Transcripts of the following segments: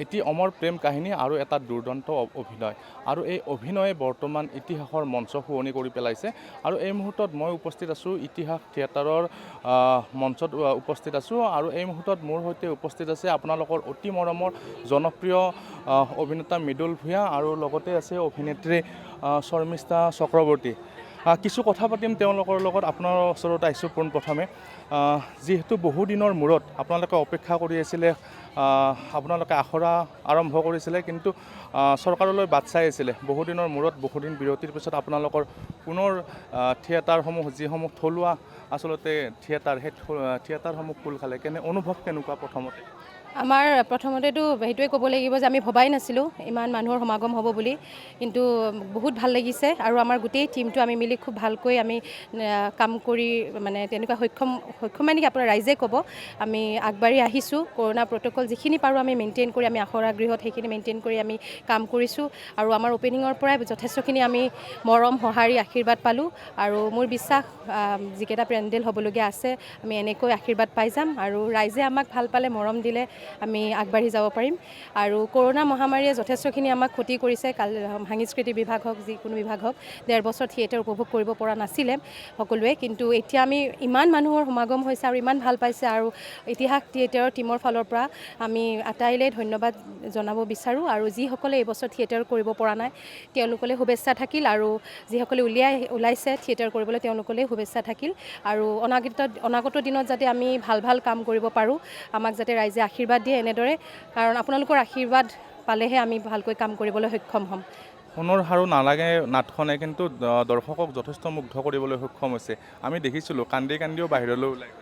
এটি অমৰ প্ৰেম কাহিনী আৰু এটা দুৰ্দান্ত অভিনয় আৰু এই অভিনয়ে বৰ্তমান ইতিহাসৰ মঞ্চ শুৱনি কৰি পেলাইছে আৰু এই মুহূৰ্তত মই উপস্থিত আছোঁ ইতিহাস থিয়েটাৰৰ মঞ্চত উপস্থিত আছোঁ আৰু এই মুহূৰ্তত মোৰ সৈতে উপস্থিত আছে আপোনালোকৰ অতি মৰমৰ জনপ্ৰিয় অভিনেতা মৃদুল ভূঞা আৰু লগতে আছে অভিনেত্ৰী শৰ্মিষ্ঠা চক্ৰৱৰ্তী। কিছু কথা পাতিম তেওঁলোকৰ লগত। আপোনাৰ ওচৰত আহিছোঁ পোনপ্ৰথমে, যিহেতু বহুদিনৰ মূৰত আপোনালোকে অপেক্ষা কৰি আছিলে, আপোনালোকে আখৰা আৰম্ভ কৰিছিলে কিন্তু চৰকাৰলৈ বাট চাই আছিলে। বহুদিনৰ মূৰত বহুদিন বিৰতিৰ পিছত আপোনালোকৰ পুনৰ থিয়েটাৰসমূহ, যিসমূহ থলুৱা আচলতে থিয়েটাৰ, সেই থিয়েটাৰসমূহ খোল খালে। অনুভৱ কেনেকুৱা প্ৰথমতে? আমাৰ প্ৰথমতেতো সেইটোৱে ক'ব লাগিব যে আমি ভবাই নাছিলোঁ ইমান মানুহৰ সমাগম হ'ব বুলি, কিন্তু বহুত ভাল লাগিছে আৰু আমাৰ গোটেই টীমটো আমি মিলি খুব ভালকৈ আমি কাম কৰি মানে তেনেকুৱা সক্ষম মানে কি আপোনাৰ ৰাইজে ক'ব, আমি আগবাঢ়ি আহিছোঁ। কৰোণা প্ৰট'কল যিখিনি পাৰোঁ আমি মেইনটেইন কৰি, আমি আখৰা গৃহত সেইখিনি মেইনটেইন কৰি আমি কাম কৰিছোঁ আৰু আমাৰ অ'পেনিঙৰ পৰাই যথেষ্টখিনি আমি মৰম সঁহাৰি আশীৰ্বাদ পালোঁ আৰু মোৰ বিশ্বাস যিকেইটা পেণ্ডেল হ'বলগীয়া আছে আমি এনেকৈ আশীৰ্বাদ পাই যাম আৰু ৰাইজে আমাক ভাল পালে, মৰম দিলে আমি আগবাঢ়ি যাব পাৰিম। আৰু কৰোণা মহামাৰীয়ে যথেষ্টখিনি আমাক ক্ষতি কৰিছে। সাংস্কৃতিক বিভাগ হওক, যিকোনো বিভাগ হওক, 1.5 বছৰ থিয়েটাৰ উপভোগ কৰিব পৰা নাছিলে সকলোৱে, কিন্তু এতিয়া আমি ইমান মানুহৰ সমাগম হৈছে আৰু ইমান ভাল পাইছে আৰু ইতিহাস থিয়েটাৰৰ টীমৰ ফালৰ পৰা আমি আটাইলৈ ধন্যবাদ জনাব বিচাৰোঁ। আৰু যিসকলে এইবছৰ থিয়েটাৰ কৰিব পৰা নাই তেওঁলোকলৈ শুভেচ্ছা থাকিল আৰু যিসকলে ওলাইছে থিয়েটাৰ কৰিবলৈ তেওঁলোকলৈ শুভেচ্ছা থাকিল আৰু অনাগত দিনত যাতে আমি ভাল কাম কৰিব পাৰোঁ, আমাক যাতে ৰাইজে আশীৰ্বাদ দিয়ে এনেদৰে, কাৰণ আপোনালোকৰ আশীৰ্বাদ পালেহে আমি ভালকৈ কাম কৰিবলৈ সক্ষম হ'ম। সোণৰ হাৰো নালাগে নাটখনে কিন্তু দৰ্শকক যথেষ্ট মুগ্ধ কৰিবলৈ সক্ষম হৈছে। আমি দেখিছিলোঁ কান্দিও বাহিৰলৈ ওলাই।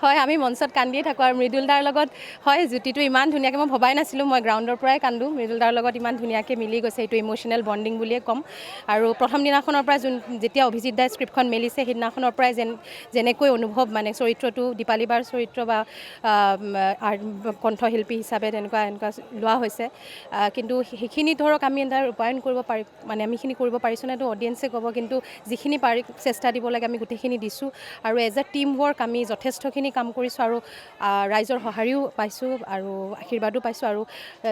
হয়, আমি মঞ্চত কান্দিয়ে থাকোঁ আৰু মৃদুল দাৰ লগত হয়, জুতিটো ইমান ধুনীয়াকৈ মই ভবাই নাছিলোঁ, মই গ্ৰাউণ্ডৰ পৰাই কান্দোঁ। মৃদুল দাৰ লগত ইমান ধুনীয়াকৈ মিলি গৈছে, এইটো ইম'চনেল বণ্ডিং বুলিয়ে ক'ম। আৰু প্ৰথম দিনাখনৰ পৰাই যেতিয়া অভিজিত দাই স্ক্ৰিপ্টখন মেলিছে সেইদিনাখনৰ পৰাই যেনেকৈ অনুভৱ, মানে চৰিত্ৰটো দীপালী বাৰ চৰিত্ৰ বা কণ্ঠশিল্পী হিচাপে তেনেকুৱা লোৱা হৈছে, কিন্তু সেইখিনি ধৰক আমি তাৰ ৰূপায়ণ কৰিব পাৰি, মানে আমি সেইখিনি কৰিব পাৰিছোঁ নে এইটো অডিয়েঞ্চে ক'ব, কিন্তু যিখিনি পাৰি চেষ্টা দিব লাগে আমি গোটেইখিনি দিছোঁ আৰু এজ এ টীম ৱৰ্ক আমি যথেষ্টখিনি কাম কৰিছোঁ আৰু ৰাইজৰ সঁহাৰিও পাইছোঁ আৰু আশীৰ্বাদো পাইছোঁ আৰু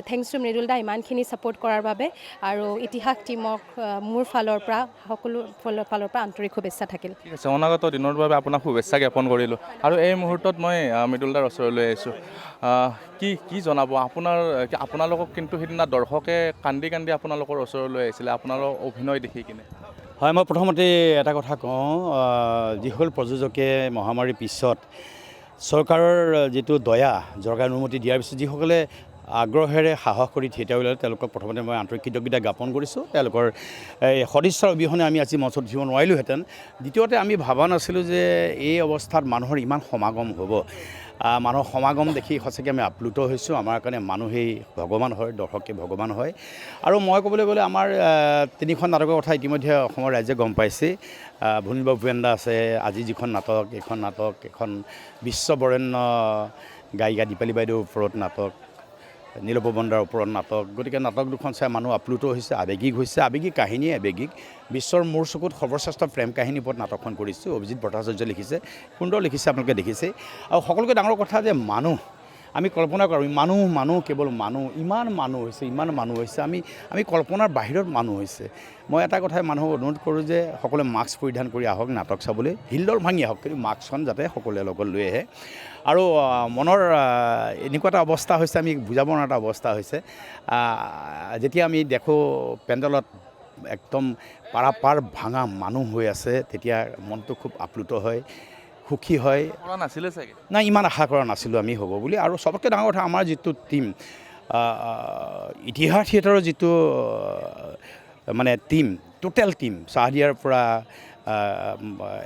থেংকছ টু মৃদুল দা ইমানখিনি ছাপোৰ্ট কৰাৰ বাবে আৰু ইতিহাস টীমক মোৰ ফালৰ পৰা সকলো ফালৰ পৰা আন্তৰিক শুভেচ্ছা থাকিল। ঠিক আছে, অনাগত দিনৰ বাবে আপোনাক শুভেচ্ছা জ্ঞাপন কৰিলোঁ আৰু এই মুহূৰ্তত মই মৃদুল দাৰ ওচৰলৈ আহিছোঁ। কি জনাব আপোনালোকক কিন্তু সেইদিনা দৰ্শকে কান্দি আপোনালোকৰ ওচৰলৈ আহিছিলে আপোনালোকৰ অভিনয় দেখি কিনে? হয়, মই প্ৰথমতে এটা কথা কওঁ, যিসকল প্ৰযোজকে মহামাৰীৰ পিছত চৰকাৰৰ যিটো দয়া, চৰকাৰৰ অনুমতি দিয়াৰ পিছত যিসকলে আগ্ৰহেৰে সাহস কৰি থিয়েটাৰ ওলালে তেওঁলোকক প্ৰথমতে মই আন্তৰিক কৃতজ্ঞতা জ্ঞাপন কৰিছোঁ। তেওঁলোকৰ সদিচ্ছাৰ অবিহনে আমি আজি মঞ্চত উঠিব নোৱাৰিলোহেঁতেন। দ্বিতীয়তে আমি ভবা নাছিলোঁ যে এই অৱস্থাত মানুহৰ ইমান সমাগম হ'ব। মানুহৰ সমাগম দেখি সঁচাকৈ আমি আপ্লুত হৈছোঁ। আমাৰ কাৰণে মানুহেই ভগৱান হয়, দৰ্শকে ভগৱান হয়। আৰু মই ক'বলৈ গ'লে আমাৰ 3খন নাটকৰ কথা ইতিমধ্যে অসমৰ ৰাইজে গম পাইছে। ভুনিব ভূপেন্দা আছে, আজি যিখন নাটক, এখন বিশ্ববৰেণ্য গায়িকা দীপালী বাইদেউৰ ওপৰত নাটক, নীলপৱন দাৰ ওপৰত নাটক। গতিকে নাটক দুখন চাই মানুহ আপ্লুত হৈছে, আৱেগিক হৈছে। আৱেগিক কাহিনীয়ে আৱেগিক। বিশ্বৰ মোৰ চকুত সৰ্বশ্ৰেষ্ঠ প্ৰেম কাহিনীৰ ওপৰত নাটকখন কৰিছোঁ। অভিজিত ভট্টাচাৰ্যই লিখিছে, সুন্দৰ লিখিছে, আপোনালোকে দেখিছে। আৰু সকলোতকৈ ডাঙৰ কথা যে মানুহ, আমি কল্পনা কৰোঁ মানুহ কেৱল মানুহ, ইমান মানুহ হৈছে, আমি কল্পনাৰ বাহিৰত মানুহ হৈছে। মই এটা কথাই মানুহক অনুৰোধ কৰোঁ যে সকলোৱে মাস্ক পৰিধান কৰি আহক নাটক চাবলৈ, হিলদল ভাঙি আহক, কিন্তু মাস্কখন যাতে সকলোৱে লগত লৈ আহে। আৰু মনৰ এনেকুৱা এটা অৱস্থা হৈছে, আমি বুজাব নোৱাৰা এটা অৱস্থা হৈছে, যেতিয়া আমি দেখোঁ পেণ্ডেলত একদম পাৰাপাৰ ভাঙা মানুহ হৈ আছে, তেতিয়া মনটো খুব আপ্লুত হয়, সুখী হয়। নাছিলে চাগে? নাই, ইমান আশা কৰা নাছিলোঁ আমি হ'ব বুলি। আৰু চবতকৈ ডাঙৰ কথা, আমাৰ যিটো টীম, ইতিহাস থিয়েটাৰৰ যিটো মানে টীম, টোটেল টীম, চাহদিয়াৰ পৰা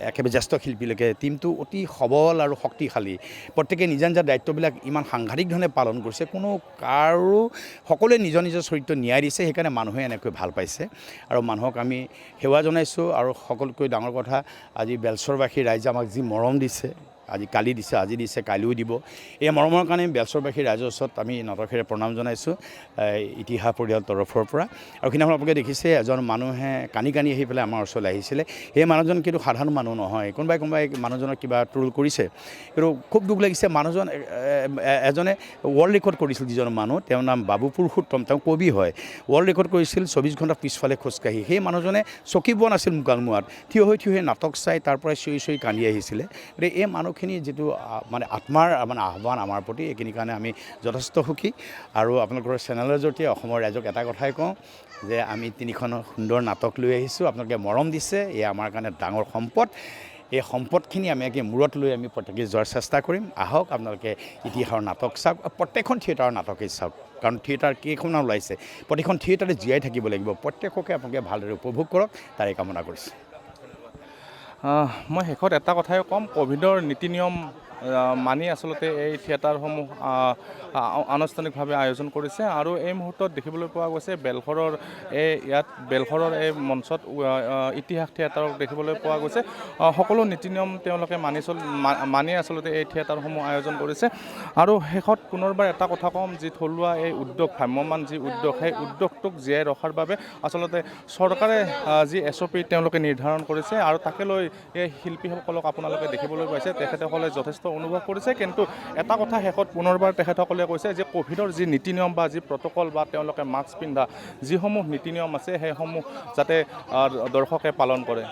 একেবাৰে জ্যেষ্ঠ শিল্পীলৈকে টীমটো অতি সবল আৰু শক্তিশালী। প্ৰত্যেকে নিজা দায়িত্ববিলাক ইমান সাংঘাতিক ধৰণে পালন কৰিছে, সকলোৱে নিজৰ চৰিত্ৰ ন্যায় দিছে। সেইকাৰণে মানুহে এনেকৈ ভাল পাইছে আৰু মানুহক আমি সেৱা জনাইছোঁ। আৰু সকলোতকৈ ডাঙৰ কথা, আজি বেলচৰবাসী ৰাইজে আমাক যি মৰম দিছে, আজি কালি দিছে, আজি দিছে, কালিও দিব। এই মৰমৰ কাৰণে বেলচৰবাসী ৰাইজৰ ওচৰত আমি নতশিৰে প্ৰণাম জনাইছোঁ ইতিহাস পৰিয়ালৰ তৰফৰ পৰা। আৰু সেইদিনাখন আপোনালোকে দেখিছে এজন মানুহে কানি আহি পেলাই আমাৰ ওচৰলৈ আহিছিলে। সেই মানুহজন কিন্তু সাধাৰণ মানুহ নহয়, কোনোবাই মানুহজনক কিবা ট্ৰোল কৰিছে, কিন্তু খুব দুখ লাগিছে। মানুহজন এজনে ৱৰ্ল্ড ৰেকৰ্ড কৰিছিল, যিজন মানুহ, তেওঁৰ নাম বাবু পুৰুষোত্তম, তেওঁ কবি হয়, ৱৰ্ল্ড ৰেকৰ্ড কৰিছিল 24 ঘণ্টা পিছফালে খোজকাঢ়ি। সেই মানুহজনে চকী পোৱা নাছিল মোকালমোৱাত, থিয় হৈ নাটক চাই তাৰ পৰাই চিঞৰি কান্দি আহিছিলে। গতিকে এই মানুহখিনি যিটো মানে আত্মাৰ মানে আহ্বান আমাৰ প্ৰতি, এইখিনিৰ কাৰণে আমি যথেষ্ট সুখী। আৰু আপোনালোকৰ চেনেলৰ জৰিয়তে অসমৰ ৰাইজক এটা কথাই কওঁ যে আমি 3খন সুন্দৰ নাটক লৈ আহিছোঁ, আপোনালোকে মৰম দিছে, এয়া আমাৰ কাৰণে ডাঙৰ সম্পদ। এই সম্পদখিনি আমি মূৰত লৈ আমি প্ৰত্যেকে যোৱাৰ চেষ্টা কৰিম। আহক আপোনালোকে ইতিহাসৰ নাটক চাওক, প্ৰত্যেকখন থিয়েটাৰৰ নাটকেই চাওক, কাৰণ থিয়েটাৰ কেইখন ওলাইছে, প্ৰতিখন থিয়েটাৰে জীয়াই থাকিব লাগিব। প্ৰত্যেককে আপোনালোকে ভালদৰে উপভোগ কৰক, তাৰে কামনা কৰিছোঁ। মই শেষত এটা কথাই ক'ম, ক'ভিডৰ নীতি নিয়ম মানি আচলতে এই থিয়েটাৰসমূহ আনুষ্ঠানিকভাৱে আয়োজন কৰিছে। আৰু এই মুহূৰ্তত দেখিবলৈ পোৱা গৈছে বেলশৰৰ এই মঞ্চত ইতিহাস থিয়েটাৰক দেখিবলৈ পোৱা গৈছে। সকলো নীতি নিয়ম তেওঁলোকে মানি আচলতে এই থিয়েটাৰসমূহ আয়োজন কৰিছে। আৰু শেষত পুনৰবাৰ এটা কথা ক'ম, যি থলুৱা এই উদ্যোগ, ভ্ৰাম্যমান যি উদ্যোগ, সেই উদ্যোগটোক জীয়াই ৰখাৰ বাবে আচলতে চৰকাৰে যি SOP তেওঁলোকে নিৰ্ধাৰণ কৰিছে, আৰু তাকে লৈ এই শিল্পীসকলক আপোনালোকে দেখিবলৈ পাইছে, তেখেতসকলে যথেষ্ট অনুভৱ কৰিছে। কিন্তু এটা কথা শেষত পুনৰবাৰ তেখেতসকলে কৈছে যে ক'ভিডৰ যি নীতি নিয়ম বা যি প্ৰট'কল বা তেওঁলোকে মাস্ক পিন্ধা যিসমূহ নীতি নিয়ম আছে, সেইসমূহ যাতে দৰ্শকে পালন কৰে।